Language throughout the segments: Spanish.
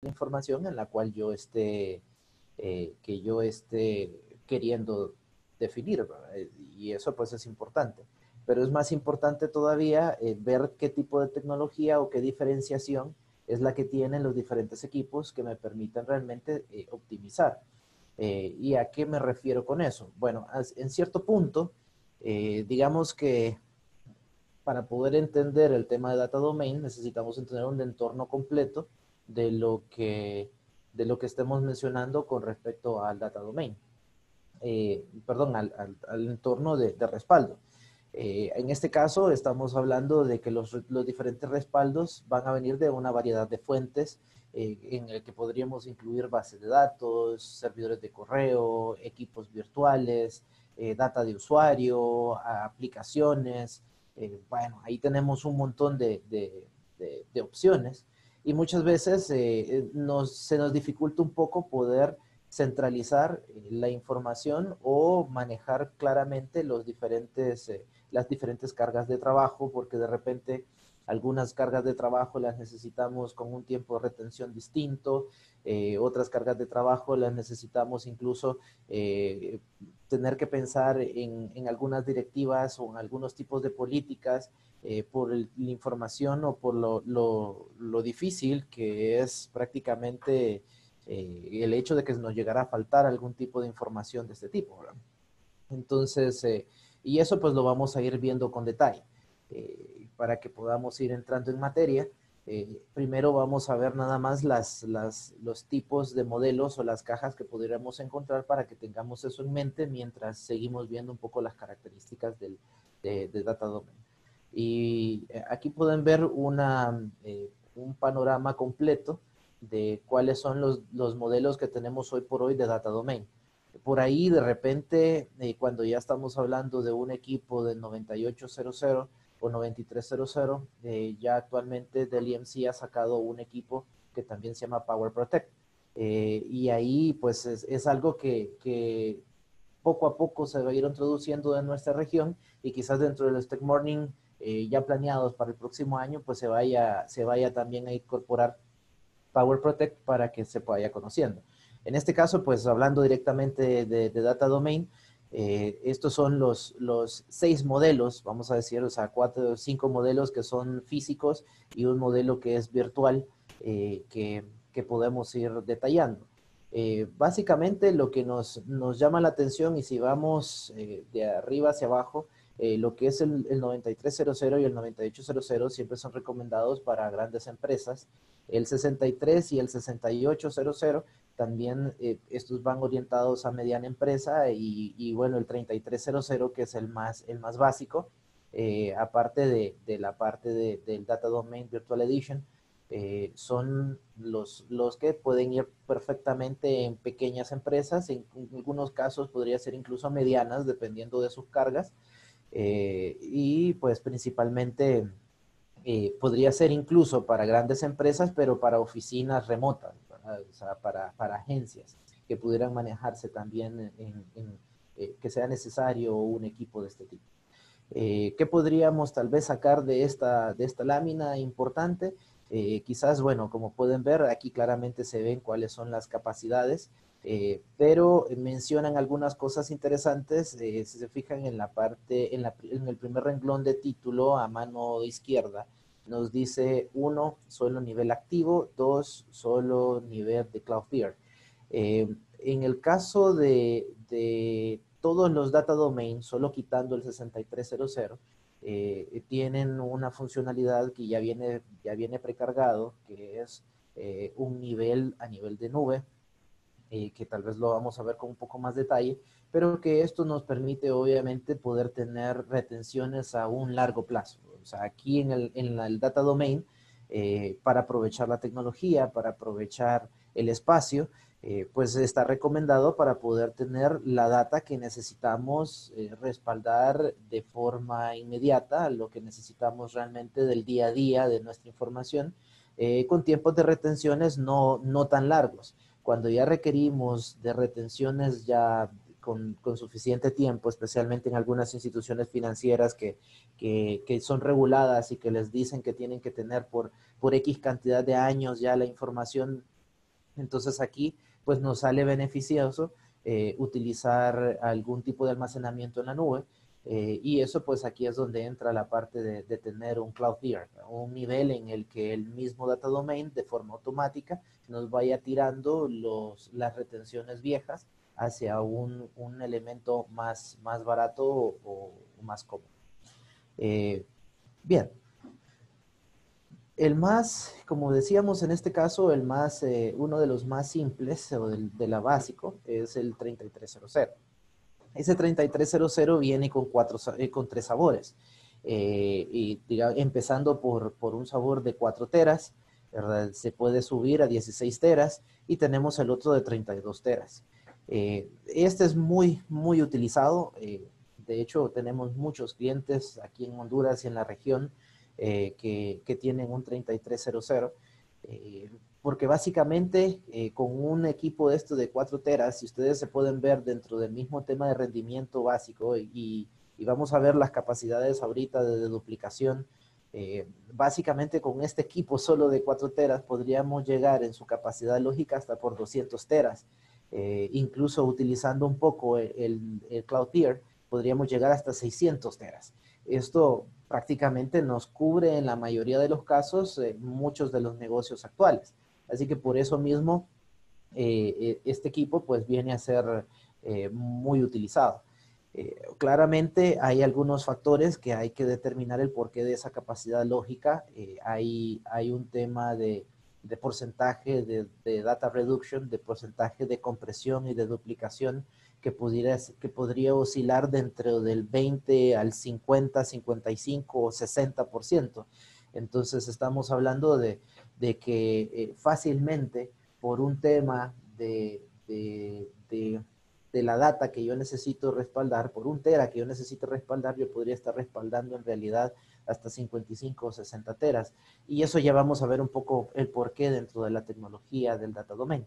la información en la cual que yo esté queriendo definir, ¿verdad? Y eso pues es importante. Pero es más importante todavía ver qué tipo de tecnología o qué diferenciación es la que tienen los diferentes equipos que me permiten realmente optimizar. ¿Y a qué me refiero con eso? Bueno, en cierto punto, digamos que para poder entender el tema de data domain necesitamos entender un entorno completo de lo que, de lo que estemos mencionando con respecto al data domain. Perdón, al entorno de respaldo. En este caso estamos hablando de que los diferentes respaldos van a venir de una variedad de fuentes en el que podríamos incluir bases de datos, servidores de correo, equipos virtuales, data de usuario, aplicaciones. Bueno, ahí tenemos un montón de opciones y muchas veces se nos dificulta un poco poder centralizar la información o manejar claramente las diferentes cargas de trabajo, porque de repente algunas cargas de trabajo las necesitamos con un tiempo de retención distinto, otras cargas de trabajo las necesitamos incluso tener que pensar en algunas directivas o en algunos tipos de políticas por la información o por lo difícil que es prácticamente el hecho de que nos llegara a faltar algún tipo de información de este tipo, ¿verdad? Entonces, y eso pues lo vamos a ir viendo con detalle. Para que podamos ir entrando en materia, primero vamos a ver nada más los tipos de modelos o las cajas que pudiéramos encontrar para que tengamos eso en mente mientras seguimos viendo un poco las características del data domain. Y aquí pueden ver un panorama completo de cuáles son los modelos que tenemos hoy por hoy de data domain. Por ahí de repente, cuando ya estamos hablando de un equipo de 9800 o 9300, ya actualmente Dell EMC ha sacado un equipo que también se llama Power Protect. Y ahí pues es algo que poco a poco se va a ir introduciendo en nuestra región y quizás dentro de los Tech Morning ya planeados para el próximo año, pues se vaya también a incorporar Power Protect para que se vaya conociendo. En este caso, pues hablando directamente de Data Domain, estos son los 6 modelos, vamos a decir, o sea, 4 o 5 modelos que son físicos y un modelo que es virtual que podemos ir detallando. Básicamente lo que nos llama la atención y si vamos de arriba hacia abajo, lo que es el 9300 y el 9800 siempre son recomendados para grandes empresas. El 63 y el 6800 también estos van orientados a mediana empresa y bueno, el 3300 que es el más básico, aparte de la parte del Data Domain Virtual Edition, son los que pueden ir perfectamente en pequeñas empresas, en algunos casos podría ser incluso medianas, dependiendo de sus cargas, y pues principalmente podría ser incluso para grandes empresas, pero para oficinas remotas, ¿verdad? O sea, para agencias que pudieran manejarse también que sea necesario un equipo de este tipo. ¿Qué podríamos tal vez sacar de esta lámina importante? Quizás, bueno, como pueden ver, aquí claramente se ven cuáles son las capacidades, pero mencionan algunas cosas interesantes. Si se fijan en la parte, en el primer renglón de título a mano izquierda, nos dice 1, solo nivel activo, 2, solo nivel de Cloudflare. En el caso de todos los data domains, solo quitando el 6300, tienen una funcionalidad que ya viene precargado, que es un nivel a nivel de nube, que tal vez lo vamos a ver con un poco más detalle, pero que esto nos permite obviamente poder tener retenciones a un largo plazo. O sea, aquí en el data domain, para aprovechar la tecnología, para aprovechar el espacio, pues está recomendado para poder tener la data que necesitamos respaldar de forma inmediata, lo que necesitamos realmente del día a día de nuestra información, con tiempos de retenciones no tan largos. Cuando ya requerimos de retenciones ya con suficiente tiempo, especialmente en algunas instituciones financieras que son reguladas y que les dicen que tienen que tener por X cantidad de años ya la información Entonces aquí pues nos sale beneficioso utilizar algún tipo de almacenamiento en la nube, y eso pues aquí es donde entra la parte de tener un cloud tier, un nivel en el que el mismo data domain de forma automática nos vaya tirando las retenciones viejas hacia un elemento más barato o más cómodo. Bien, el más, como decíamos en este caso, uno de los más simples o de la básico es el 3300. Ese 3300 viene con tres sabores. Empezando por un sabor de 4 teras, ¿verdad? Se puede subir a 16 teras y tenemos el otro de 32 teras. Este es muy utilizado. De hecho, tenemos muchos clientes aquí en Honduras y en la región que tienen un 3300. Porque básicamente con un equipo de esto de 4 teras, si ustedes se pueden ver dentro del mismo tema de rendimiento básico y vamos a ver las capacidades ahorita de duplicación, básicamente con este equipo solo de 4 teras podríamos llegar en su capacidad lógica hasta por 200 teras. Incluso utilizando un poco el Cloud Tier, podríamos llegar hasta 600 teras. Esto prácticamente nos cubre en la mayoría de los casos muchos de los negocios actuales. Así que por eso mismo este equipo pues viene a ser muy utilizado. Claramente hay algunos factores que hay que determinar el porqué de esa capacidad lógica. Hay un tema de porcentaje de data reduction, de porcentaje de compresión y de duplicación que podría oscilar dentro del 20 al 50, 55 o 60%. Entonces estamos hablando de que fácilmente por un tema de la data que yo necesito respaldar, por un tera que yo necesito respaldar, yo podría estar respaldando en realidad hasta 55 o 60 teras. Y eso ya vamos a ver un poco el porqué dentro de la tecnología del data domain.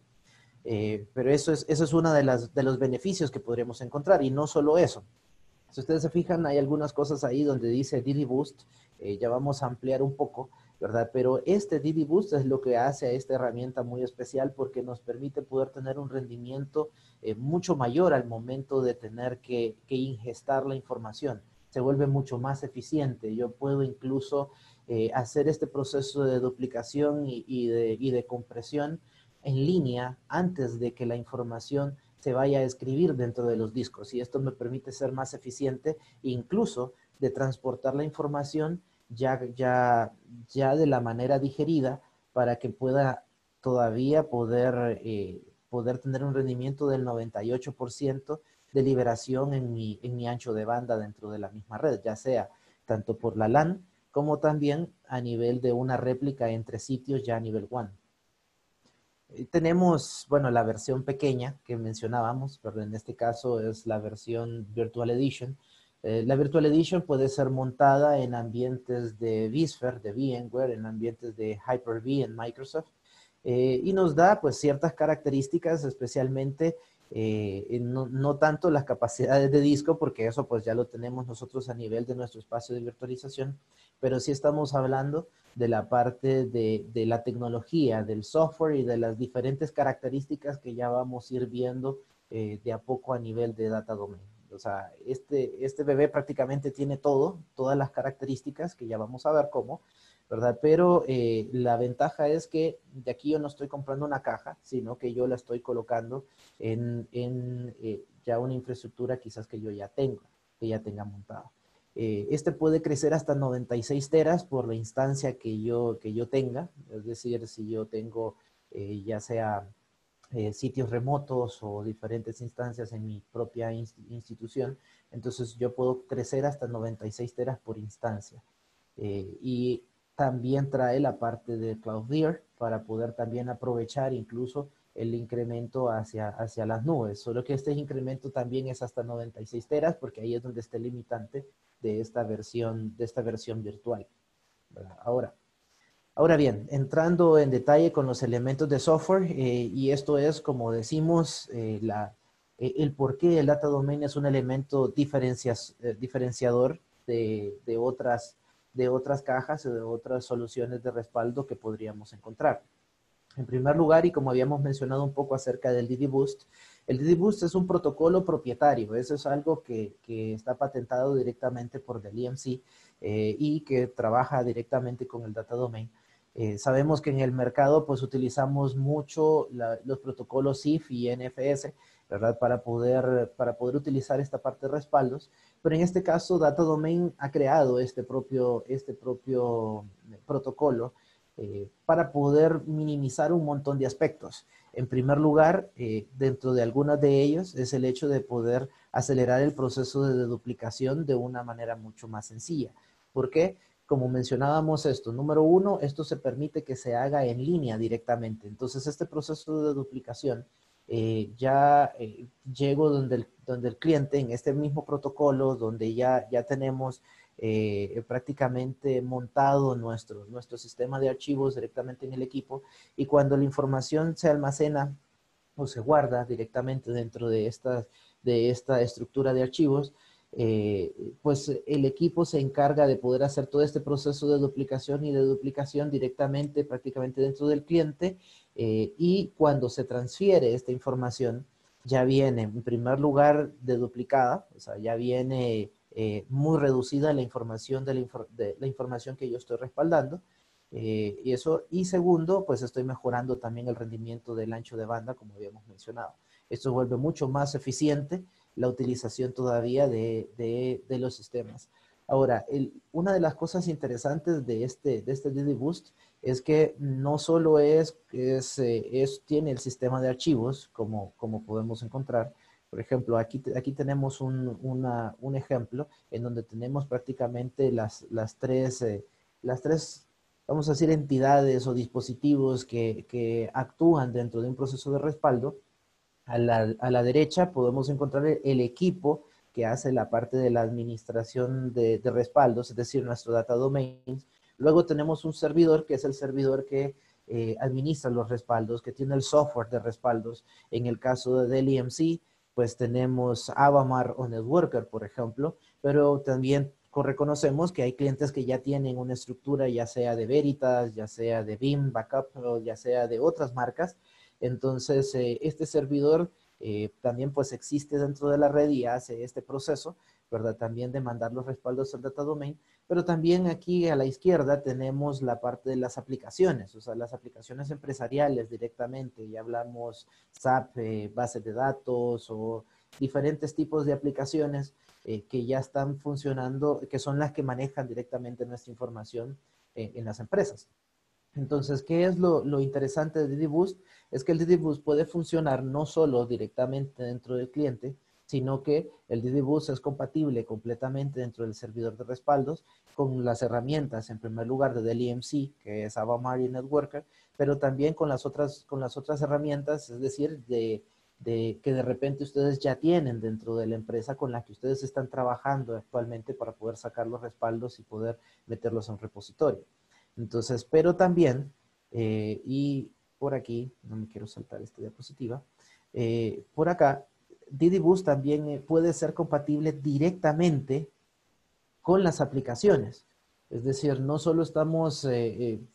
Pero eso es uno de los beneficios que podríamos encontrar. Y no solo eso. Si ustedes se fijan, hay algunas cosas ahí donde dice DB Boost. Ya vamos a ampliar un poco, ¿verdad? Pero este DB Boost es lo que hace a esta herramienta muy especial porque nos permite poder tener un rendimiento mucho mayor al momento de tener que ingestar la información. Se vuelve mucho más eficiente. Yo puedo incluso hacer este proceso de duplicación y de compresión en línea antes de que la información se vaya a escribir dentro de los discos, y esto me permite ser más eficiente incluso de transportar la información ya de la manera digerida para que pueda todavía poder tener un rendimiento del 98% de liberación en mi ancho de banda dentro de la misma red, ya sea tanto por la LAN como también a nivel de una réplica entre sitios ya a nivel WAN. Tenemos, bueno, la versión pequeña que mencionábamos, pero en este caso es la versión Virtual Edition. La Virtual Edition puede ser montada en ambientes de vSphere, de VMware, en ambientes de Hyper-V en Microsoft, y nos da pues ciertas características, especialmente no tanto las capacidades de disco, porque eso pues ya lo tenemos nosotros a nivel de nuestro espacio de virtualización, pero sí estamos hablando de la parte de la tecnología, del software y de las diferentes características que ya vamos a ir viendo de a poco a nivel de data domain. O sea, este bebé prácticamente tiene todas las características que ya vamos a ver cómo, ¿verdad? Pero la ventaja es que de aquí yo no estoy comprando una caja, sino que yo la estoy colocando en ya una infraestructura quizás que yo ya tengo, que ya tenga montada. Este puede crecer hasta 96 teras por la instancia que yo tenga, es decir, si yo tengo ya sea sitios remotos o diferentes instancias en mi propia institución, entonces yo puedo crecer hasta 96 teras por instancia. Y también trae la parte de Cloudflare para poder también aprovechar incluso el incremento hacia las nubes, solo que este incremento también es hasta 96 teras porque ahí es donde está el limitante de esta versión virtual, ¿verdad? Ahora bien, entrando en detalle con los elementos de software, y esto es, como decimos, el por qué el data domain es un elemento diferenciador de otras cajas o de otras soluciones de respaldo que podríamos encontrar. En primer lugar, y como habíamos mencionado un poco acerca del DD Boost, el DD Boost es un protocolo propietario. Eso es algo que está patentado directamente por Dell EMC y que trabaja directamente con el Data Domain. Sabemos que en el mercado pues utilizamos mucho los protocolos CIF y NFS, ¿verdad? Para poder utilizar esta parte de respaldos, pero en este caso Data Domain ha creado este propio protocolo para poder minimizar un montón de aspectos. En primer lugar, dentro de algunos de ellos es el hecho de poder acelerar el proceso de deduplicación de una manera mucho más sencilla. ¿Por qué? Como mencionábamos esto, número uno, esto se permite que se haga en línea directamente. Entonces, este proceso de duplicación llego donde el cliente en este mismo protocolo, donde ya tenemos prácticamente montado nuestro sistema de archivos directamente en el equipo, y cuando la información se almacena o se guarda directamente dentro de esta estructura de archivos, pues el equipo se encarga de poder hacer todo este proceso de duplicación y de duplicación directamente, prácticamente dentro del cliente, y cuando se transfiere esta información, ya viene en primer lugar de duplicada, o sea, ya viene muy reducida la información de la información que yo estoy respaldando, y segundo, pues estoy mejorando también el rendimiento del ancho de banda, como habíamos mencionado. Esto vuelve mucho más eficiente la utilización todavía de los sistemas. Ahora, una de las cosas interesantes de este DD Boost es que no solo tiene el sistema de archivos, como podemos encontrar. Por ejemplo, aquí tenemos un ejemplo en donde tenemos prácticamente las tres, vamos a decir, entidades o dispositivos que actúan dentro de un proceso de respaldo. A la derecha podemos encontrar el equipo que hace la parte de la administración de respaldos, es decir, nuestro data domains. Luego tenemos un servidor que es el servidor que administra los respaldos, que tiene el software de respaldos. En el caso de Dell EMC, pues tenemos Avamar o Networker, por ejemplo, pero también reconocemos que hay clientes que ya tienen una estructura, ya sea de Veritas, ya sea de Veeam, Backup, o ya sea de otras marcas. Entonces, este servidor también pues existe dentro de la red y hace este proceso, ¿verdad? También de mandar los respaldos al data domain, pero también aquí a la izquierda tenemos la parte de las aplicaciones, o sea, las aplicaciones empresariales directamente, ya hablamos SAP, bases de datos o diferentes tipos de aplicaciones que ya están funcionando, que son las que manejan directamente nuestra información en las empresas. Entonces, ¿qué es lo interesante de DD Boost? Es que el DD Boost puede funcionar no solo directamente dentro del cliente, sino que el DD Boost es compatible completamente dentro del servidor de respaldos con las herramientas, en primer lugar, de Dell EMC, que es Avamar y Networker, pero también con las otras herramientas, es decir, que de repente ustedes ya tienen dentro de la empresa con la que ustedes están trabajando actualmente para poder sacar los respaldos y poder meterlos en un repositorio. Entonces, pero también, y por aquí, no me quiero saltar esta diapositiva, por acá, DidiBus también puede ser compatible directamente con las aplicaciones. Es decir, no solo estamos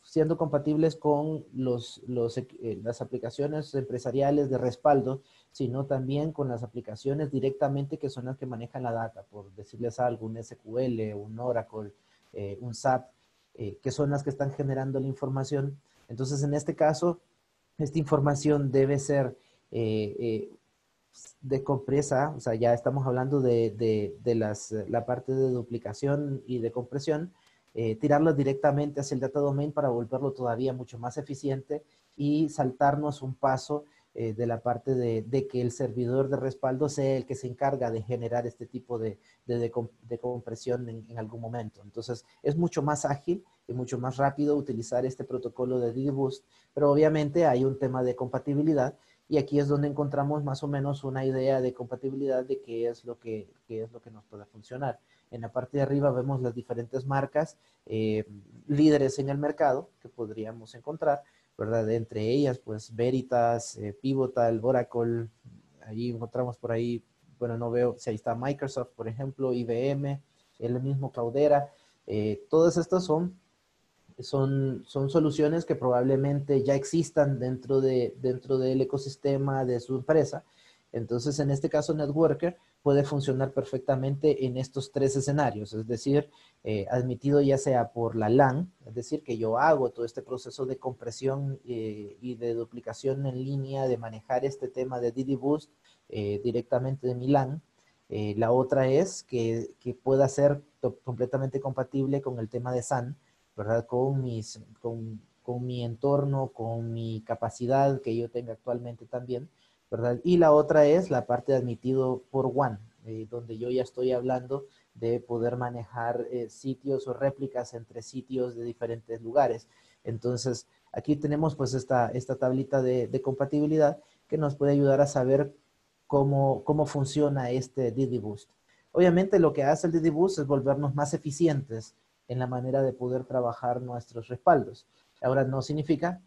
siendo compatibles con las aplicaciones empresariales de respaldo, sino también con las aplicaciones directamente que son las que manejan la data, por decirles algo, un SQL, un Oracle, un SAP, que son las que están generando la información. Entonces, en este caso, esta información debe ser de compresa, o sea, ya estamos hablando la parte de duplicación y de compresión, tirarlo directamente hacia el data domain para volverlo todavía mucho más eficiente y saltarnos un paso de la parte de que el servidor de respaldo sea el que se encarga de generar este tipo de compresión en algún momento. Entonces, es mucho más ágil y mucho más rápido utilizar este protocolo de DigiBoost, pero obviamente hay un tema de compatibilidad y aquí es donde encontramos más o menos una idea de compatibilidad de qué es lo que nos puede funcionar. En la parte de arriba vemos las diferentes marcas líderes en el mercado que podríamos encontrar, ¿verdad? Entre ellas, pues Veritas, Pivotal, Oracle, ahí encontramos por ahí, bueno, no veo si ahí está Microsoft, por ejemplo, IBM, el mismo Cloudera, todas estas son son soluciones que probablemente ya existan dentro del ecosistema de su empresa. Entonces, en este caso, Networker puede funcionar perfectamente en estos tres escenarios, es decir, admitido ya sea por la LAN, es decir, que yo hago todo este proceso de compresión y de duplicación en línea, de manejar este tema de Didi Boost directamente de mi LAN. La otra es que pueda ser completamente compatible con el tema de SAN, ¿verdad? Con mi entorno, con mi capacidad que yo tenga actualmente también, ¿verdad? Y la otra es la parte de admitido por WAN, donde yo ya estoy hablando de poder manejar sitios o réplicas entre sitios de diferentes lugares. Entonces, aquí tenemos pues esta tablita de compatibilidad que nos puede ayudar a saber cómo funciona este Didi Boost. Obviamente lo que hace el Didi Boost es volvernos más eficientes en la manera de poder trabajar nuestros respaldos. Ahora, no significa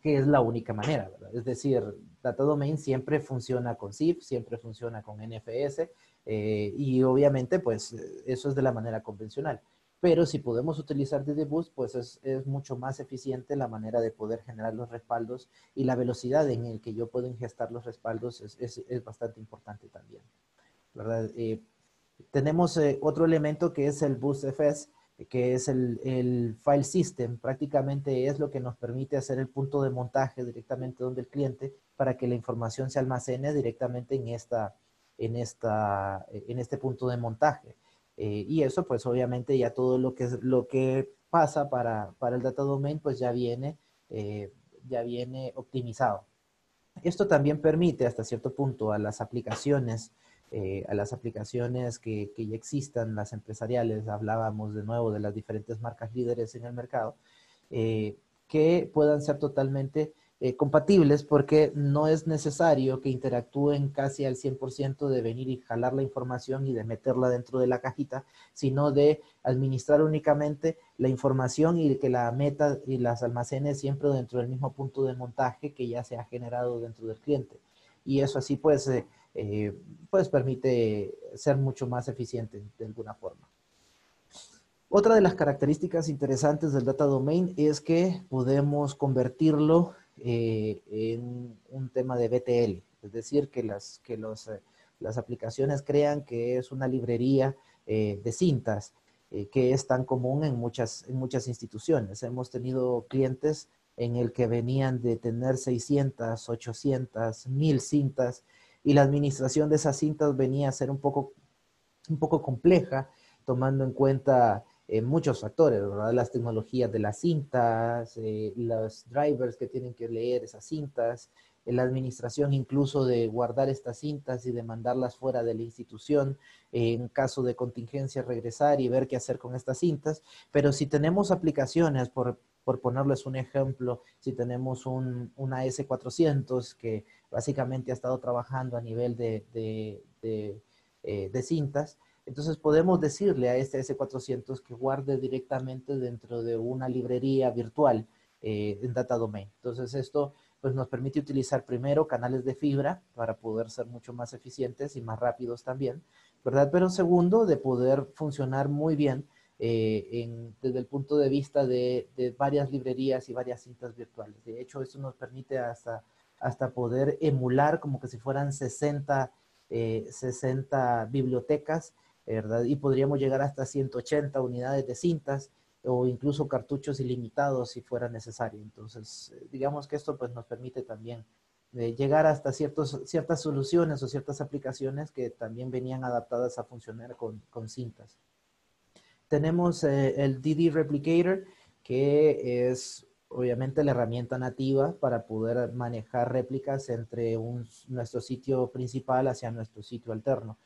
que es la única manera, ¿verdad? Es decir, Data Domain siempre funciona con ZIP, siempre funciona con NFS, y obviamente, pues, eso es de la manera convencional. Pero si podemos utilizar DDBoost, pues es mucho más eficiente la manera de poder generar los respaldos y la velocidad en el que yo puedo ingestar los respaldos es bastante importante también, ¿verdad? Tenemos otro elemento que es el BoostFS, que es el file system. Prácticamente es lo que nos permite hacer el punto de montaje directamente donde el cliente para que la información se almacene directamente en este punto de montaje. Y eso pues obviamente ya todo lo que pasa para el data domain pues ya viene optimizado. Esto también permite hasta cierto punto a las aplicaciones que ya existan, las empresariales, hablábamos de nuevo de las diferentes marcas líderes en el mercado, eh, que puedan ser totalmente compatibles porque no es necesario que interactúen casi al 100% de venir y jalar la información y de meterla dentro de la cajita, sino de administrar únicamente la información y que la meta y las almacene siempre dentro del mismo punto de montaje que ya se ha generado dentro del cliente. Y eso así pues permite ser mucho más eficiente de alguna forma. Otra de las características interesantes del data domain es que podemos convertirlo en un tema de BTL, es decir, las aplicaciones crean que es una librería de cintas que es tan común en muchas instituciones. Hemos tenido clientes en el que venían de tener 600, 800, 1000 cintas y la administración de esas cintas venía a ser un poco compleja, tomando en cuenta muchos factores, ¿verdad? Las tecnologías de las cintas, los drivers que tienen que leer esas cintas, la administración incluso de guardar estas cintas y de mandarlas fuera de la institución, en caso de contingencia regresar y ver qué hacer con estas cintas. Pero si tenemos aplicaciones, por ponerles un ejemplo, si tenemos una S400 que básicamente ha estado trabajando a nivel de cintas, entonces podemos decirle a este S400 que guarde directamente dentro de una librería virtual en Data Domain. Entonces esto pues nos permite utilizar primero canales de fibra para poder ser mucho más eficientes y más rápidos también, ¿verdad? Pero segundo, de poder funcionar muy bien desde el punto de vista de varias librerías y varias cintas virtuales. De hecho, eso nos permite hasta poder emular como que si fueran 60 bibliotecas, ¿verdad? Y podríamos llegar hasta 180 unidades de cintas o incluso cartuchos ilimitados si fuera necesario. Entonces, digamos que esto pues nos permite también llegar hasta ciertas soluciones o ciertas aplicaciones que también venían adaptadas a funcionar con cintas. Tenemos el DD Replicator, que es obviamente la herramienta nativa para poder manejar réplicas entre nuestro sitio principal hacia nuestro sitio alterno.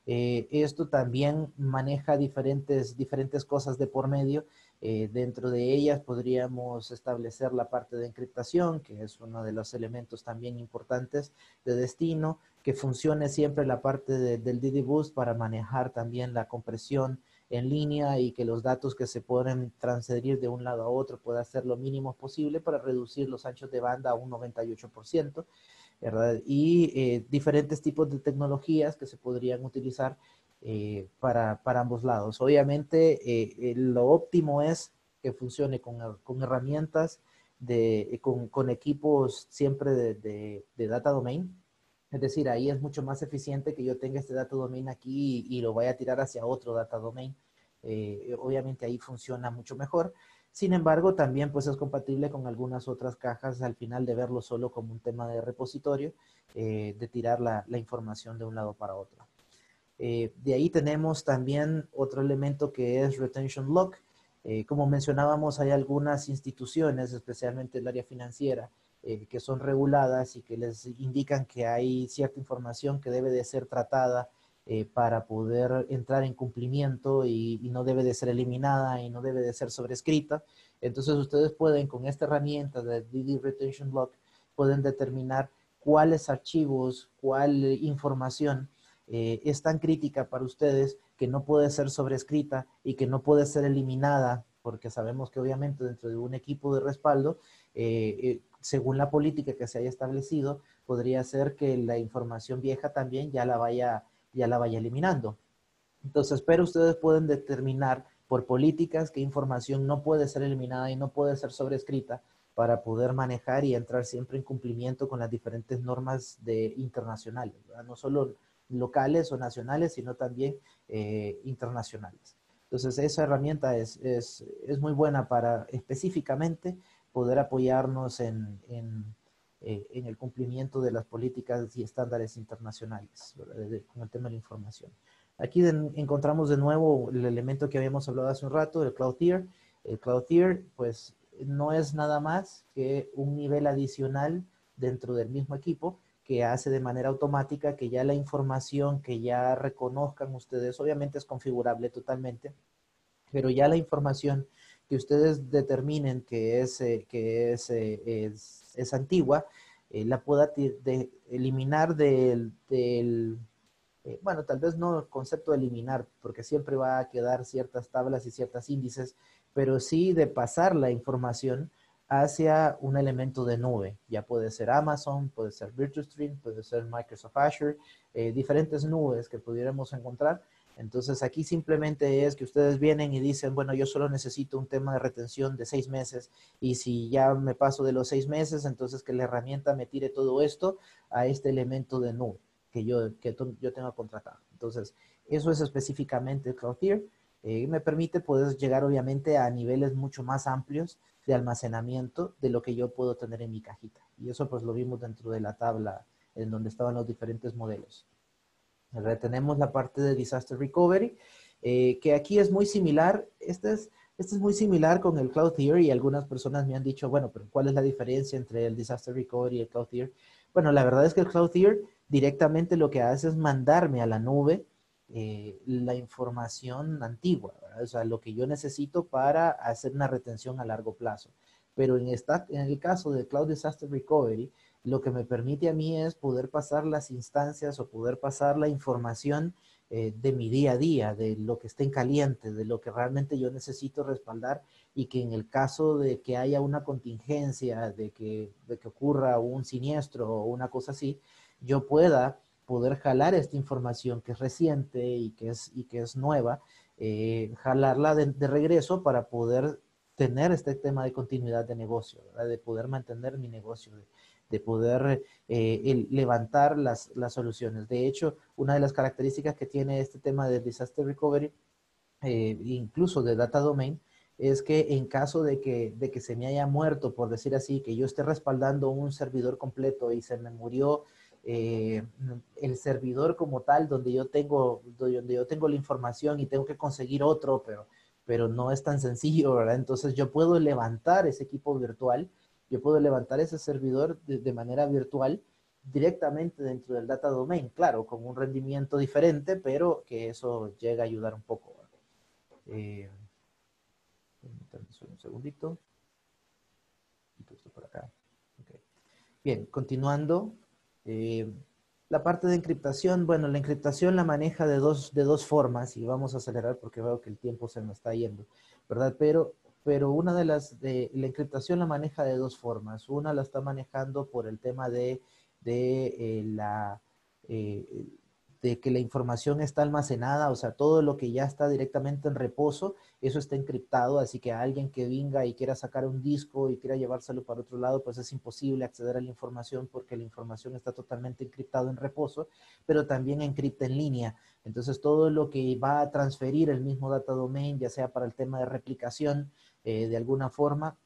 Esto también maneja diferentes cosas de por medio. Dentro de ellas podríamos establecer la parte de encriptación, que es uno de los elementos también importantes de destino, que funcione siempre la parte del DD Boost para manejar también la compresión en línea y que los datos que se pueden transferir de un lado a otro pueda ser lo mínimo posible para reducir los anchos de banda a un 98%. ¿Verdad? Y diferentes tipos de tecnologías que se podrían utilizar para ambos lados. Obviamente, lo óptimo es que funcione con herramientas, con equipos siempre de data domain. Es decir, ahí es mucho más eficiente que yo tenga este data domain aquí y lo vaya a tirar hacia otro data domain. Obviamente ahí funciona mucho mejor. Sin embargo, también pues es compatible con algunas otras cajas al final de verlo solo como un tema de repositorio, de tirar la información de un lado para otro. De ahí tenemos también otro elemento que es Retention Lock. Como mencionábamos, hay algunas instituciones, especialmente el área financiera, que son reguladas y que les indican que hay cierta información que debe de ser tratada para poder entrar en cumplimiento y no debe de ser eliminada y no debe de ser sobrescrita. Entonces ustedes pueden con esta herramienta de DD Retention Lock, pueden determinar cuáles archivos, cuál información es tan crítica para ustedes que no puede ser sobrescrita y que no puede ser eliminada, porque sabemos que obviamente dentro de un equipo de respaldo, según la política que se haya establecido, podría ser que la información vieja también ya la vaya eliminando. Entonces, pero ustedes pueden determinar por políticas qué información no puede ser eliminada y no puede ser sobrescrita para poder manejar y entrar siempre en cumplimiento con las diferentes normas internacionales, ¿verdad? No solo locales o nacionales, sino también internacionales. Entonces, esa herramienta es muy buena para específicamente poder apoyarnos en el cumplimiento de las políticas y estándares internacionales, con el tema de la información. Aquí encontramos de nuevo el elemento que habíamos hablado hace un rato, el Cloud Tier. El Cloud Tier, pues, no es nada más que un nivel adicional dentro del mismo equipo que hace de manera automática que ya la información que ya reconozcan ustedes, obviamente es configurable totalmente, pero ya la información que ustedes determinen que es antigua, la pueda eliminar bueno, tal vez no el concepto de eliminar, porque siempre va a quedar ciertas tablas y ciertos índices, pero sí de pasar la información hacia un elemento de nube. Ya puede ser Amazon, puede ser Virtustream, puede ser Microsoft Azure, diferentes nubes que pudiéramos encontrar. Entonces aquí simplemente es que ustedes vienen y dicen, bueno, yo solo necesito un tema de retención de 6 meses y si ya me paso de los 6 meses, entonces que la herramienta me tire todo esto a este elemento de nube que yo tengo contratado. Entonces, eso es específicamente Cloud Tier. Me permite poder llegar obviamente a niveles mucho más amplios de almacenamiento de lo que yo puedo tener en mi cajita. Y eso pues lo vimos dentro de la tabla en donde estaban los diferentes modelos. Tenemos la parte de Disaster Recovery, que aquí es muy similar. Este es muy similar con el Cloud Tier y algunas personas me han dicho, bueno, pero ¿cuál es la diferencia entre el Disaster Recovery y el Cloud Tier? Bueno, la verdad es que el Cloud Tier directamente lo que hace es mandarme a la nube la información antigua, ¿verdad? O sea, lo que yo necesito para hacer una retención a largo plazo. Pero en el caso de Cloud Disaster Recovery, lo que me permite a mí es poder pasar las instancias o poder pasar la información de mi día a día, de lo que esté en caliente, de lo que realmente yo necesito respaldar y que en el caso de que haya una contingencia, de que ocurra un siniestro o una cosa así, yo pueda poder jalar esta información que es reciente y que es nueva, jalarla de regreso para poder tener este tema de continuidad de negocio, ¿verdad? De poder mantener mi negocio, de poder levantar las soluciones. De hecho, una de las características que tiene este tema de Disaster Recovery, incluso de Data Domain, es que en caso de que se me haya muerto, por decir así, que yo esté respaldando un servidor completo y se me murió el servidor como tal, donde yo tengo la información y tengo que conseguir otro, pero no es tan sencillo, ¿verdad? Entonces yo puedo levantar ese equipo virtual, yo puedo levantar ese servidor de manera virtual directamente dentro del data domain, claro, con un rendimiento diferente, pero que eso llega a ayudar un poco, ¿verdad? Permítanme solo un segundito. Quito esto por acá. Okay. Bien, continuando. eh, la parte de encriptación, bueno, la encriptación la maneja de dos formas y vamos a acelerar porque veo que el tiempo se nos está yendo, ¿verdad? Pero una la encriptación la maneja de dos formas. Una la está manejando por el tema de la, eh, de que la información está almacenada, o sea, todo lo que ya está directamente en reposo, eso está encriptado, así que a alguien que venga y quiera sacar un disco y quiera llevárselo para otro lado, pues es imposible acceder a la información porque la información está totalmente encriptado en reposo, pero también encripta en línea. Entonces, todo lo que va a transferir el mismo data domain, ya sea para el tema de replicación, de alguna forma,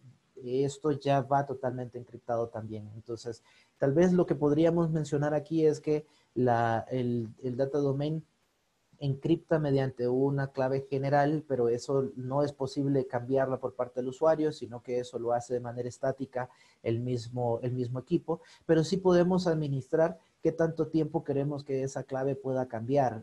esto ya va totalmente encriptado también. Entonces, tal vez lo que podríamos mencionar aquí es que el data domain encripta mediante una clave general, pero eso no es posible cambiarla por parte del usuario, sino que eso lo hace de manera estática el mismo equipo, pero sí podemos administrar qué tanto tiempo queremos que esa clave pueda cambiar,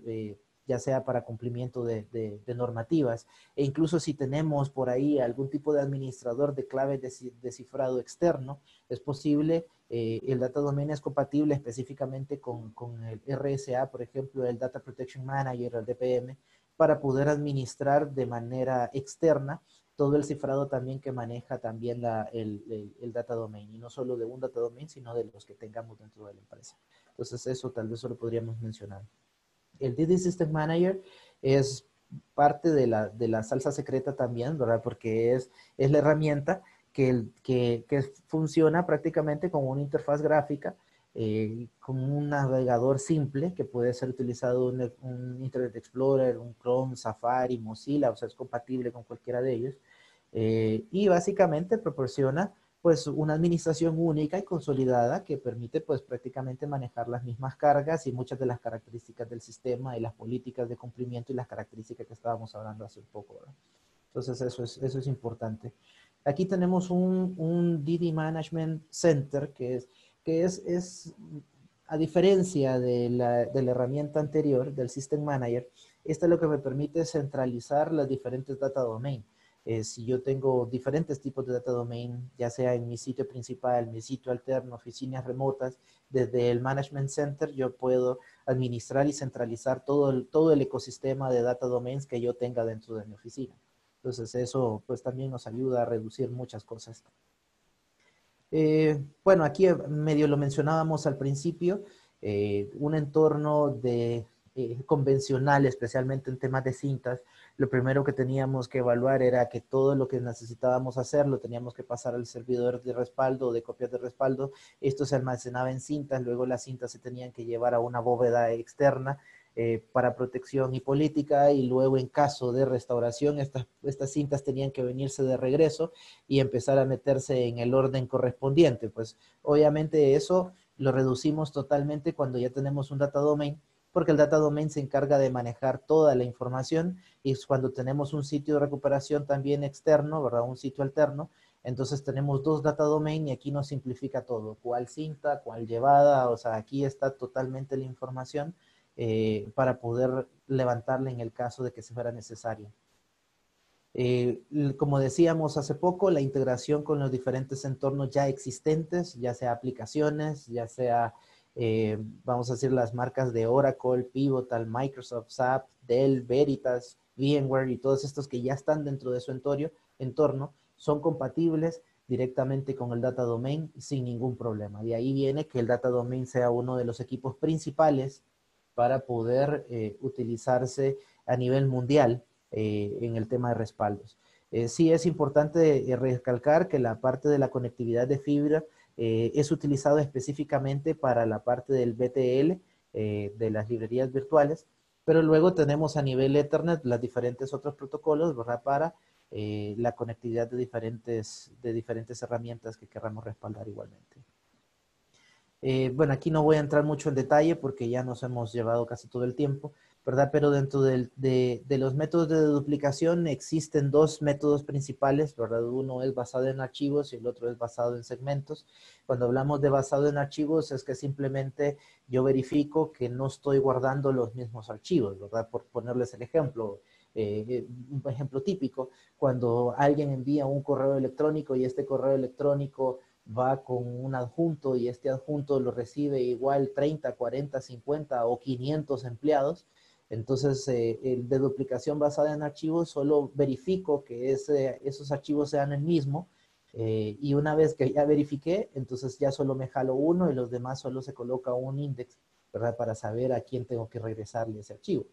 ya sea para cumplimiento de normativas, e incluso si tenemos por ahí algún tipo de administrador de clave de cifrado externo, es posible, el data domain es compatible específicamente con el RSA, por ejemplo, el Data Protection Manager, el DPM, para poder administrar de manera externa todo el cifrado también que maneja también el data domain, y no solo de un data domain, sino de los que tengamos dentro de la empresa. Entonces eso tal vez solo podríamos mencionar. El DD System Manager es parte de la salsa secreta también, ¿verdad? Porque es la herramienta que funciona prácticamente como una interfaz gráfica, con un navegador simple que puede ser utilizado un Internet Explorer, un Chrome, Safari, Mozilla, o sea, es compatible con cualquiera de ellos. Y básicamente proporciona pues una administración única y consolidada que permite pues prácticamente manejar las mismas cargas y muchas de las características del sistema y las políticas de cumplimiento y las características que estábamos hablando hace un poco, ¿verdad? Entonces eso es importante. Aquí tenemos un DD Management Center que es a diferencia de la herramienta anterior, del System Manager, esta lo que me permite es centralizar las diferentes data domain. Si yo tengo diferentes tipos de data domain, ya sea en mi sitio principal, mi sitio alterno, oficinas remotas, desde el Management Center yo puedo administrar y centralizar todo el ecosistema de data domains que yo tenga dentro de mi oficina. Entonces eso pues también nos ayuda a reducir muchas cosas. Bueno, aquí medio lo mencionábamos al principio, un entorno convencional, especialmente en temas de cintas, lo primero que teníamos que evaluar era que todo lo que necesitábamos hacer lo teníamos que pasar al servidor de respaldo o de copias de respaldo. Esto se almacenaba en cintas, luego las cintas se tenían que llevar a una bóveda externa para protección y política, y luego en caso de restauración estas cintas tenían que venirse de regreso y empezar a meterse en el orden correspondiente. Pues obviamente eso lo reducimos totalmente cuando ya tenemos un data domain, porque el data domain se encarga de manejar toda la información, y cuando tenemos un sitio de recuperación también externo, ¿verdad? Un sitio alterno, entonces tenemos dos data domain y aquí nos simplifica todo, cuál cinta, cuál llevada, o sea, aquí está totalmente la información para poder levantarla en el caso de que se fuera necesario. Como decíamos hace poco, la integración con los diferentes entornos ya existentes, ya sea aplicaciones, ya sea, vamos a decir, las marcas de Oracle, Pivotal, Microsoft, SAP, Dell, Veritas, VMware y todos estos que ya están dentro de su entorno, son compatibles directamente con el data domain sin ningún problema. De ahí viene que el data domain sea uno de los equipos principales para poder utilizarse a nivel mundial en el tema de respaldos. Sí es importante recalcar que la parte de la conectividad de fibra es utilizado específicamente para la parte del BTL, de las librerías virtuales, pero luego tenemos a nivel Ethernet los diferentes otros protocolos, ¿verdad? Para la conectividad de diferentes herramientas que queramos respaldar igualmente. Bueno, aquí no voy a entrar mucho en detalle porque ya nos hemos llevado casi todo el tiempo, ¿verdad? Pero dentro de los métodos de duplicación existen dos métodos principales, ¿verdad? Uno es basado en archivos y el otro es basado en segmentos. Cuando hablamos de basado en archivos es que simplemente yo verifico que no estoy guardando los mismos archivos, ¿verdad? Por ponerles el ejemplo. Un ejemplo típico, cuando alguien envía un correo electrónico y este correo electrónico va con un adjunto y este adjunto lo recibe igual 30, 40, 50 o 500 empleados. Entonces, el de duplicación basada en archivos, solo verifico que esos archivos sean el mismo, y una vez que ya verifiqué, entonces ya solo me jalo uno y los demás solo se coloca un index ¿verdad? Para saber a quién tengo que regresarle ese archivo.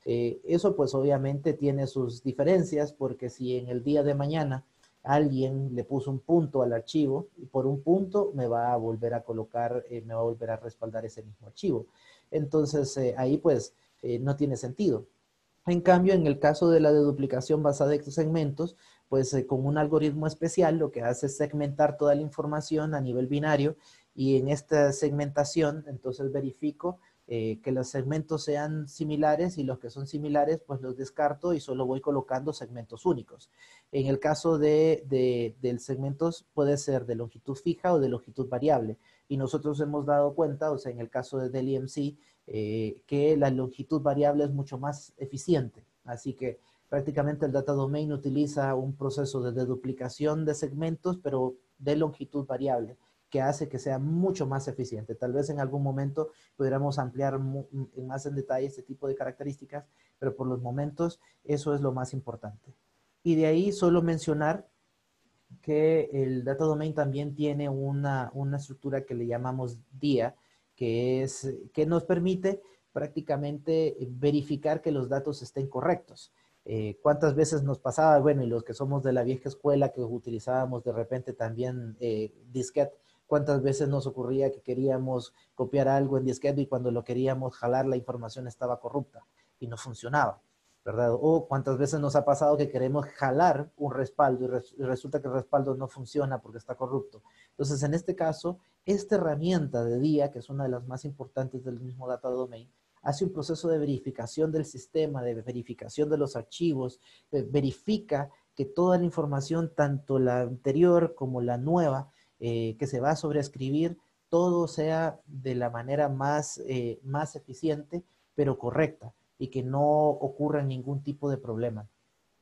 Eso pues obviamente tiene sus diferencias, porque si en el día de mañana alguien le puso un punto al archivo, y por un punto me va a volver a colocar, me va a volver a respaldar ese mismo archivo. Entonces ahí pues no tiene sentido. En cambio, en el caso de la deduplicación basada en segmentos, pues con un algoritmo especial lo que hace es segmentar toda la información a nivel binario, y en esta segmentación entonces verifico que los segmentos sean similares, y los que son similares pues los descarto y solo voy colocando segmentos únicos. En el caso del segmentos puede ser de longitud fija o de longitud variable, y nosotros hemos dado cuenta, o sea, en el caso del IMC, que la longitud variable es mucho más eficiente. Así que prácticamente el data domain utiliza un proceso de deduplicación de segmentos, pero de longitud variable, que hace que sea mucho más eficiente. Tal vez en algún momento pudiéramos ampliar más en detalle este tipo de características, pero por los momentos eso es lo más importante. Y de ahí solo mencionar que el data domain también tiene una estructura que le llamamos DIA, que nos permite prácticamente verificar que los datos estén correctos. ¿Cuántas veces nos pasaba? Bueno, y los que somos de la vieja escuela, que utilizábamos de repente también disquete, ¿cuántas veces nos ocurría que queríamos copiar algo en disquete y cuando lo queríamos jalar la información estaba corrupta y no funcionaba? ¿Verdad? O cuántas veces nos ha pasado que queremos jalar un respaldo y resulta que el respaldo no funciona porque está corrupto. Entonces, en este caso, esta herramienta de DIA, que es una de las más importantes del mismo data domain, hace un proceso de verificación del sistema, de verificación de los archivos, verifica que toda la información, tanto la anterior como la nueva, que se va a sobreescribir, todo sea de la manera más eficiente, pero correcta, y que no ocurra ningún tipo de problema.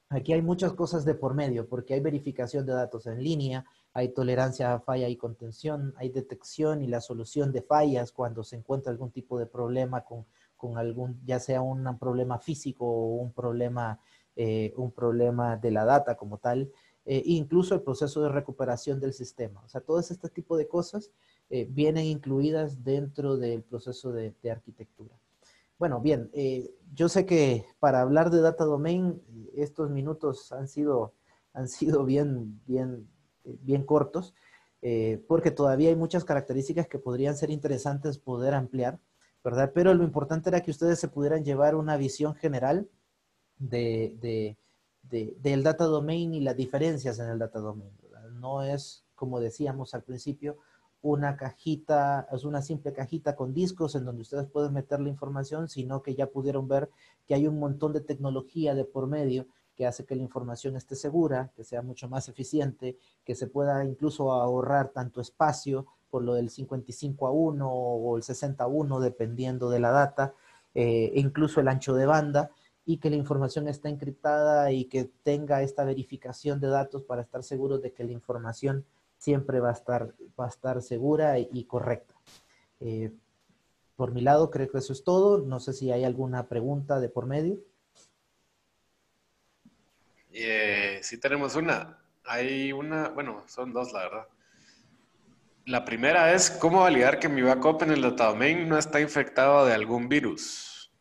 Aquí hay muchas cosas de por medio, porque hay verificación de datos en línea, hay tolerancia a falla y contención, hay detección y la solución de fallas cuando se encuentra algún tipo de problema con algún, ya sea un problema físico o un problema de la data como tal, incluso el proceso de recuperación del sistema. O sea, todo este tipo de cosas vienen incluidas dentro del proceso de arquitectura. Bueno, bien, yo sé que para hablar de data domain, estos minutos han sido bien cortos, porque todavía hay muchas características que podrían ser interesantes poder ampliar, ¿verdad? Pero lo importante era que ustedes se pudieran llevar una visión general de, de, del data domain y las diferencias en el data domain, ¿verdad? No es, como decíamos al principio, una cajita, es una simple cajita con discos en donde ustedes pueden meter la información, sino que ya pudieron ver que hay un montón de tecnología de por medio que hace que la información esté segura, que sea mucho más eficiente, que se pueda incluso ahorrar tanto espacio por lo del 55:1 o el 60:1, dependiendo de la data, e incluso el ancho de banda, y que la información está encriptada y que tenga esta verificación de datos para estar seguros de que la información siempre va a estar segura y correcta. Eh, por mi lado, creo que eso es todo. No sé si hay alguna pregunta de por medio. Sí tenemos una. Hay una, bueno, son dos, la verdad. La primera es cómo validar que mi backup en el data domain no está infectado de algún virus.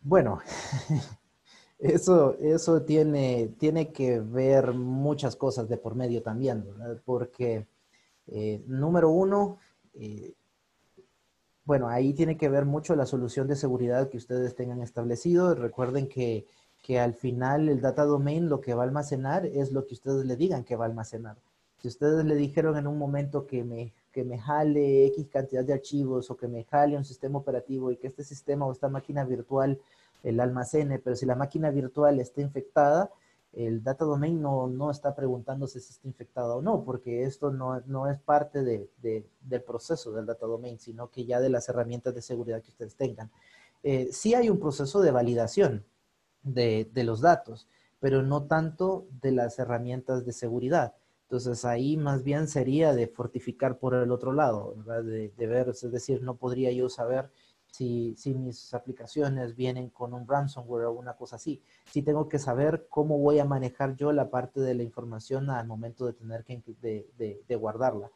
Bueno, eso tiene que ver muchas cosas de por medio también, ¿verdad? Porque, número uno, eh, bueno, ahí tiene que ver mucho la solución de seguridad que ustedes tengan establecido. Recuerden que al final el data domain lo que va a almacenar es lo que ustedes le digan que va a almacenar. Si ustedes le dijeron en un momento que me jale X cantidad de archivos o que me jale un sistema operativo y que este sistema o esta máquina virtual el almacene, pero si la máquina virtual está infectada, el data domain no está preguntándose si está infectada o no, porque esto no es parte del proceso del data domain, sino que ya de las herramientas de seguridad que ustedes tengan. Sí hay un proceso de validación de los datos, pero no tanto de las herramientas de seguridad. Entonces ahí más bien sería de fortificar por el otro lado, ¿verdad? De ver, es decir, no podría yo saber si mis aplicaciones vienen con un ransomware o una cosa así. Sí tengo que saber cómo voy a manejar yo la parte de la información al momento de tener que de guardarla.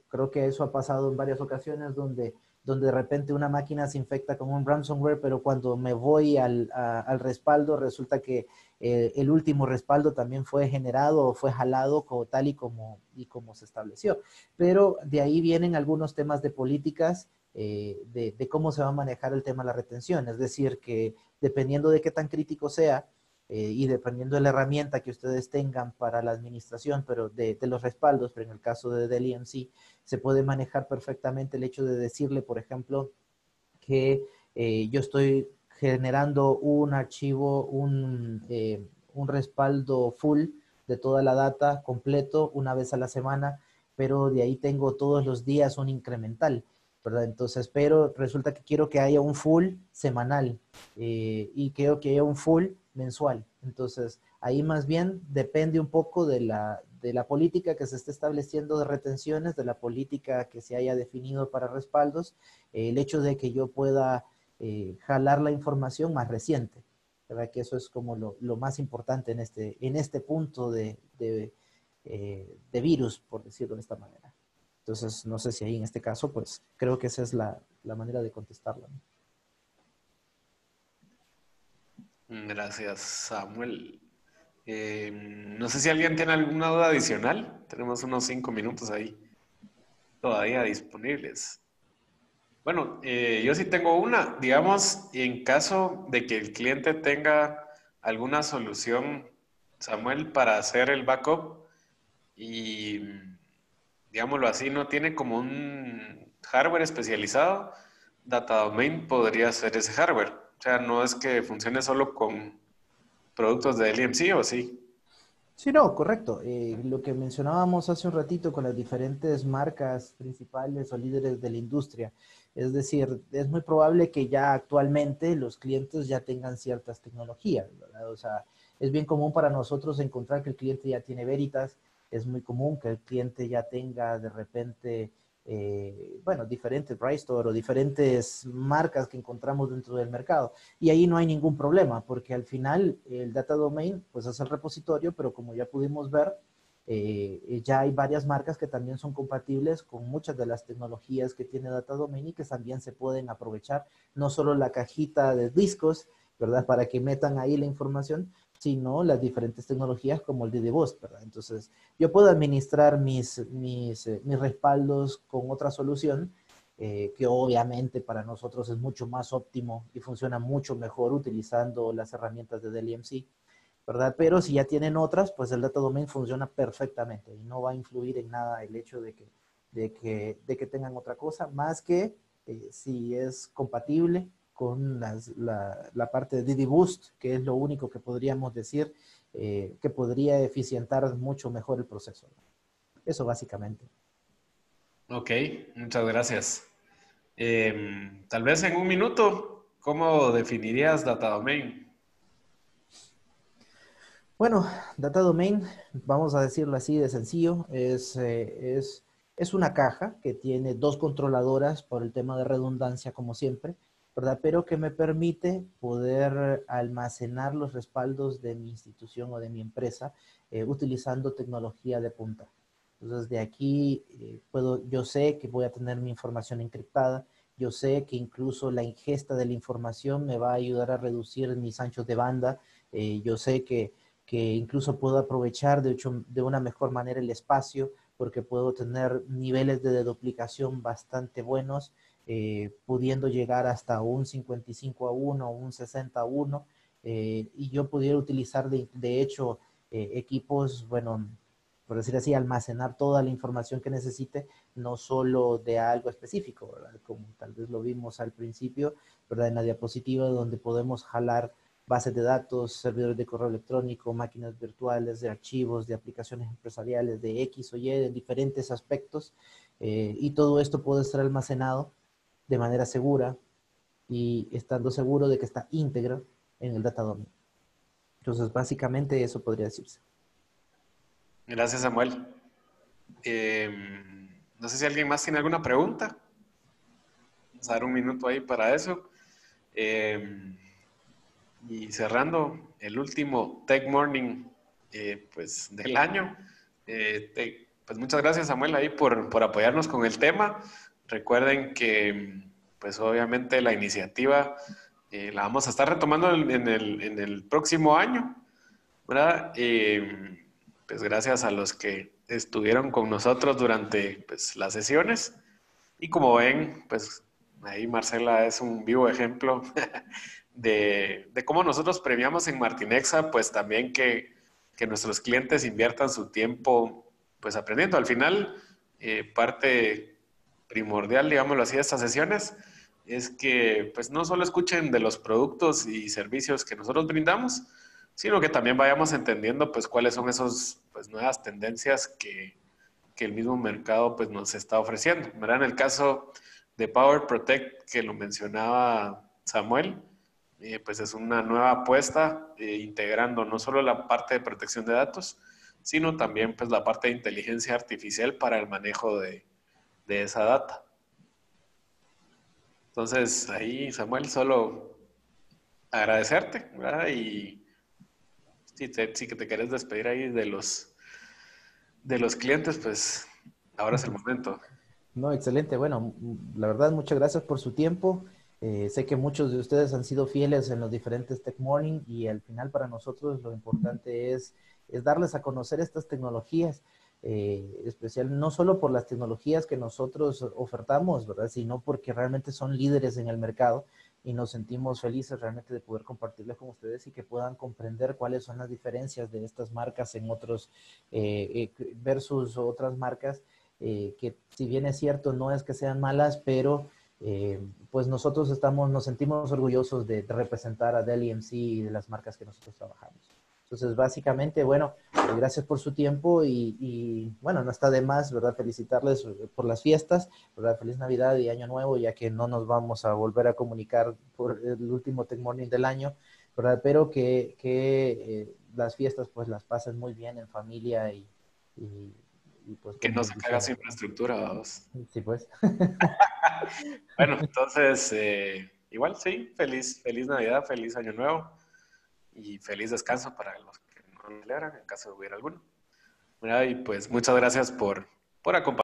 Creo que eso ha pasado en varias ocasiones donde de repente una máquina se infecta con un ransomware, pero cuando me voy al respaldo, resulta que el último respaldo también fue generado o fue jalado tal y como se estableció. Pero de ahí vienen algunos temas de políticas, de cómo se va a manejar el tema de la retención. Es decir, que dependiendo de qué tan crítico sea, y dependiendo de la herramienta que ustedes tengan para la administración, pero de los respaldos, pero en el caso de Dell EMC, se puede manejar perfectamente el hecho de decirle, por ejemplo, que yo estoy generando un archivo, un respaldo full de toda la data completo una vez a la semana, pero de ahí tengo todos los días un incremental, ¿verdad? Entonces, pero resulta que quiero que haya un full semanal y quiero que haya un full mensual. Entonces, ahí más bien depende un poco de la política que se esté estableciendo de retenciones, de la política que se haya definido para respaldos, el hecho de que yo pueda jalar la información más reciente, ¿verdad? Que eso es como lo más importante en este punto de virus, por decirlo de esta manera. Entonces, no sé si ahí en este caso, pues creo que esa es la manera de contestarla, ¿no? Gracias, Samuel. No sé si alguien tiene alguna duda adicional. Tenemos unos 5 minutos ahí todavía disponibles. Bueno, yo sí tengo una. Digamos, en caso de que el cliente tenga alguna solución, Samuel, para hacer el backup y, digámoslo así, no tiene como un hardware especializado, Data Domain podría ser ese hardware. O sea, no es que funcione solo con productos de LMC, ¿o sí? Sí, no, correcto. Lo que mencionábamos hace un ratito con las diferentes marcas principales o líderes de la industria, es decir, es muy probable que ya actualmente los clientes ya tengan ciertas tecnologías, ¿verdad? O sea, es bien común para nosotros encontrar que el cliente ya tiene Veritas, es muy común que el cliente ya tenga de repente, bueno, diferentes Brightstore o diferentes marcas que encontramos dentro del mercado. Y ahí no hay ningún problema, porque al final el data domain pues es el repositorio, pero como ya pudimos ver, ya hay varias marcas que también son compatibles con muchas de las tecnologías que tiene data domain y que también se pueden aprovechar, no solo la cajita de discos, ¿verdad? Para que metan ahí la información, sino las diferentes tecnologías como el DDoS, ¿verdad? Entonces, yo puedo administrar mis respaldos con otra solución, que obviamente para nosotros es mucho más óptimo y funciona mucho mejor utilizando las herramientas de Dell EMC, ¿verdad? Pero si ya tienen otras, pues el data domain funciona perfectamente y no va a influir en nada el hecho de que tengan otra cosa, más que si es compatible con la parte de DD Boost, que es lo único que podríamos decir que podría eficientar mucho mejor el proceso, ¿no? Eso básicamente. Ok, muchas gracias. Tal vez en un minuto, ¿cómo definirías Data Domain? Bueno, Data Domain, vamos a decirlo así de sencillo, es una caja que tiene dos controladoras por el tema de redundancia, como siempre, ¿verdad? Pero que me permite poder almacenar los respaldos de mi institución o de mi empresa utilizando tecnología de punta. Entonces, de aquí yo sé que voy a tener mi información encriptada, yo sé que incluso la ingesta de la información me va a ayudar a reducir mis anchos de banda, yo sé que incluso puedo aprovechar de hecho de una mejor manera el espacio porque puedo tener niveles de duplicación bastante buenos, pudiendo llegar hasta un 55:1 o un 60:1, y yo pudiera utilizar de hecho equipos, bueno, por decir así, almacenar toda la información que necesite, no solo de algo específico, ¿verdad? Como tal vez lo vimos al principio, ¿verdad? En la diapositiva donde podemos jalar bases de datos, servidores de correo electrónico, máquinas virtuales, de archivos, de aplicaciones empresariales, de X o Y, de diferentes aspectos, y todo esto puede ser almacenado de manera segura y estando seguro de que está íntegro en el data domain. Entonces, básicamente eso podría decirse. Gracias, Samuel. No sé si alguien más tiene alguna pregunta. Vamos a dar un minuto ahí para eso. Y cerrando el último Tech Morning pues, del año, pues muchas gracias, Samuel, ahí por apoyarnos con el tema. Recuerden que, pues obviamente la iniciativa la vamos a estar retomando en el próximo año, ¿verdad? Pues gracias a los que estuvieron con nosotros durante pues, las sesiones. Y como ven, pues ahí Marcela es un vivo ejemplo de cómo nosotros premiamos en Martinexa, pues también que nuestros clientes inviertan su tiempo pues aprendiendo. Al final, parte primordial, digámoslo así, de estas sesiones es que pues no solo escuchen de los productos y servicios que nosotros brindamos, sino que también vayamos entendiendo pues cuáles son esas pues, nuevas tendencias que el mismo mercado pues, nos está ofreciendo. ¿Verdad? En el caso de Power Protect, que lo mencionaba Samuel, pues es una nueva apuesta integrando no solo la parte de protección de datos, sino también pues, la parte de inteligencia artificial para el manejo de esa data. Entonces, ahí, Samuel, solo agradecerte, ¿verdad? Y si que te querés despedir ahí de los clientes, pues ahora es el momento. No, excelente. Bueno, la verdad, muchas gracias por su tiempo. Sé que muchos de ustedes han sido fieles en los diferentes Tech Morning y al final para nosotros lo importante es darles a conocer estas tecnologías, especial no solo por las tecnologías que nosotros ofertamos, ¿verdad? Sino porque realmente son líderes en el mercado y nos sentimos felices realmente de poder compartirles con ustedes y que puedan comprender cuáles son las diferencias de estas marcas en otros versus otras marcas que si bien es cierto, no es que sean malas, pero pues nosotros nos sentimos orgullosos de representar a Dell EMC y de las marcas que nosotros trabajamos. Entonces, básicamente, bueno, gracias por su tiempo bueno, no está de más, ¿verdad? Felicitarles por las fiestas, ¿verdad? Feliz Navidad y Año Nuevo, ya que no nos vamos a volver a comunicar por el último Tech Morning del año, ¿verdad? Pero que las fiestas pues las pasen muy bien en familia y pues Que con no se caiga bendiciones, su ¿verdad? infraestructura, vamos. Sí, pues. Bueno, entonces, igual sí, feliz Navidad, feliz Año Nuevo y feliz descanso para los que no lo celebran, en caso de hubiera alguno. ¿Verdad? Y pues muchas gracias por acompañarnos.